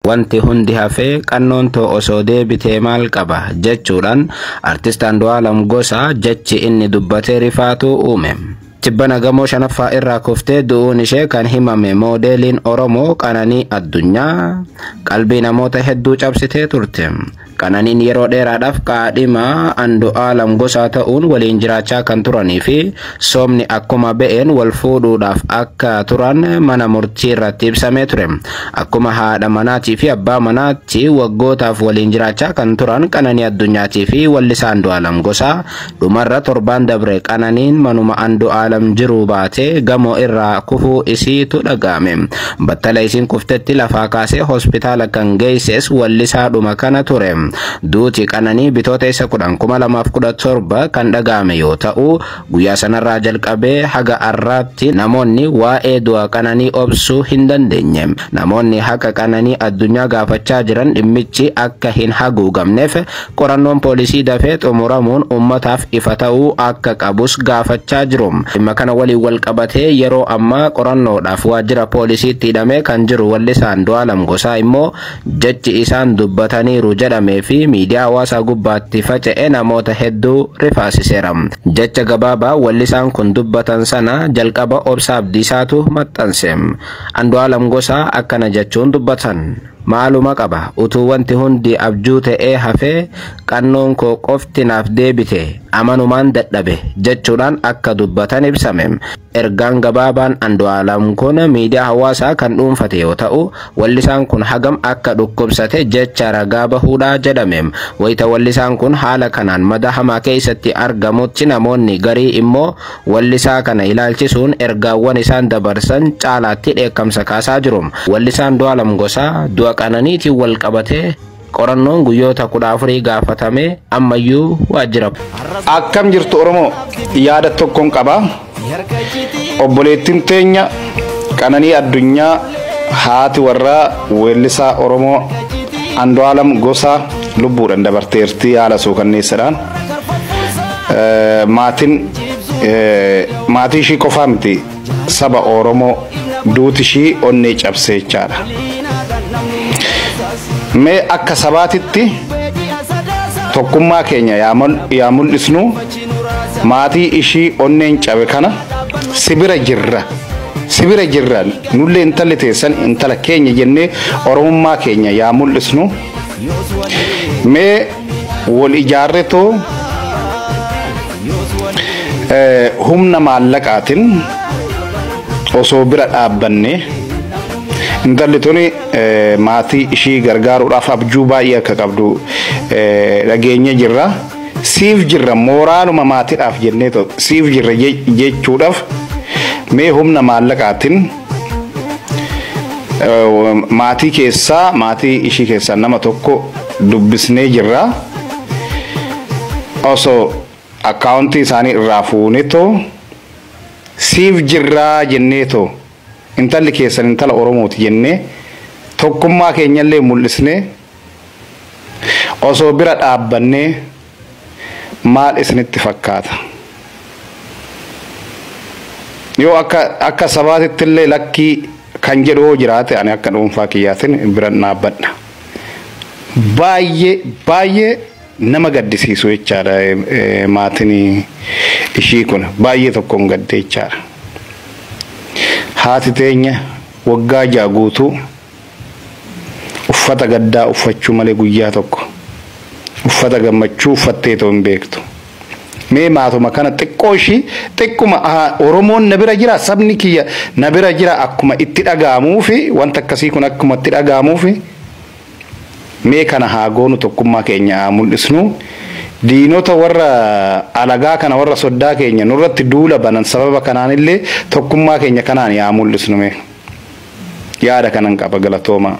Wanti hundi hafee qannoon too osoo deebitee maal qaba jechuudhaan artist Andu'aalam Gosaa jechi inni dubbatee rifaatu uume. Tibbana gamoo shanaffaa irraa kuftee du'uun ishee kan himame moodeliin Oromoo Qananii Addunyaa qalbii namoota hedduu cabsitee turte. Qananiin yeroo dheeraadhaaf qaadhima Andu'aalam Gosaa ta'uun waliin jiraachaa kan turanii fi soomni akkuma ba'een wal fuudhuudhaaf akka turan mana murtii irratti ibsamee ture. Akkuma haadha manaatii fi abbaa manaatti waggootaaf waliin jiraachaa kan turan Qananii Addunyaatii fi wallisaa Andu'aalam Gosaa dhumarra torbaan dabre Qananiin manuma Andu'aalam jiru baatee gamoo irraa kufuu isiitu dhaga'ame. Battala isiin kuftetti lafaa kaasee hospitaala kan geesses wallisaa dhuma kana ture. Duuti Qananii Bitootessa 2017 kan dhaga'ame yoo ta'u guyyaa sanarraa jalqabee haga har'aatti namoonni waa'ee du'a Qananii obsuu hin dandeenye. Namoonni haqa Qananii Addunyaa gaafachaa jiran dhimmichi akka hin haguugamneef qorannoon poolisii dafee xumuramuun ummataaf ifa ta'uu akka qabus gaafachaa jiru. Dhimma kana waliin wal qabatee yeroo ammaa qorannoodhaaf waajjira poolisiitti hidhamee kan jiru wallisaa Andu'aalam Gosaa immoo jechi isaan dubbataniiru jedhame fi miidiyaa hawaasaa gubbaatti faca'e namoota hedduu rifaasiseera. Jecha gabaabaa wallisaan kun dubbatan sana jalqaba Obsaa Abdiisaatu maxxanse. Andu'aalam Gosaa akkana jechuun dubbatan. Maaluma qaba utuu wanti hundi abjuu ta'ee hafee qannoon koo qofti naaf deebite amanumaan dadhabe jechuudhaan akka dubbatan ibsame. Ergaan gabaabaan Andu'aalam kun miidiyaa hawaasaa kan dhuunfate yoo ta'u wallisaan kun hagam akka dhukkubsate jecha ragaa bahuudha jedhame. Wayita wallisaan kun haala kanaan mada hamaa keessatti argamutti namoonni garii immoo wallisaa kana ilaalchisuun ergaawwan isaan dabarsan caalaatti dheekkamsa kaasaa jiru. Wallisaan Andu'aalam Gosaa du'a Qananiitiin wal qabatee qorannoon guyyoota 14 gaafatame ammayyuu waajjira. Akkam jirtu Oromoo yaada tokkoon qaba. Obboleettiin teenya Qananii Addunyaa haati warraa weellisaa Oromoo Andu'aalam Gosaa lubbuudhaan dabarteerti haala suukanneessaadhaan. Maatii ishii qofaa miti saba Oromoo duuti ishii onnee cabsee jechaadha. Mee akka sabaatitti tokkummaa keenya yaa mul'isnu maatii ishii onneen cabe kana sibira jirra nullee intalli teessan intala keenya jennee oromummaa keenya yaa mul'isnu. Mee wal ijaarretoo humna maallaqaatiin osoo bira dhaabbanne intalli tuni maatii ishii gargaaruudhaaf abjuu baay'ee akka qabdu dhageenya jirra. Siif jirra mooraaluma maatiidhaaf jennee siif jirra jechuudhaaf mee humna maallaqaatiin maatii ishii keessaa nama tokko dubbisnee jirra. Osoo akkaawuntii isaanii irraa fuunetoo siif jirraa jenneetoo intalli keessan intala Oromooti jennee tokkummaa keenyallee mul'isnee osoo bira dhaabbannee maal isinitti fakkaata? Yoo akka sabaatitti illee lakkii kan jedhu jiraate ani akka dhuunfaa kiyyaatiin bira dhaabbadha. Baay'ee nama gaddisiisu jechaadha. Maatiin ishii kun baay'ee tokkoon gadde jechaadha. Haati teenya waggaa 6 guutuu uffata gaddaa uffachuu malee guyyaa tokko uffata gammachuu uffattee hin beektu. Mee maatuma kana xiqqoo ishii xiqquma Oromoon na bira jira, sabni kiyya na bira jira akkuma itti dhaga'amuu fi wanta akkasii kun akkuma itti dhaga'amuu fi mee kana haa goonu tokkummaa keenya haa mul'isnu. Diinota warra alagaa kana warra soddaa keenya nurratti duula banan sababa kanaanillee tokkummaa keenya kanaan haa mul'isnu. Mee yaada kanan qaba. Galatooma.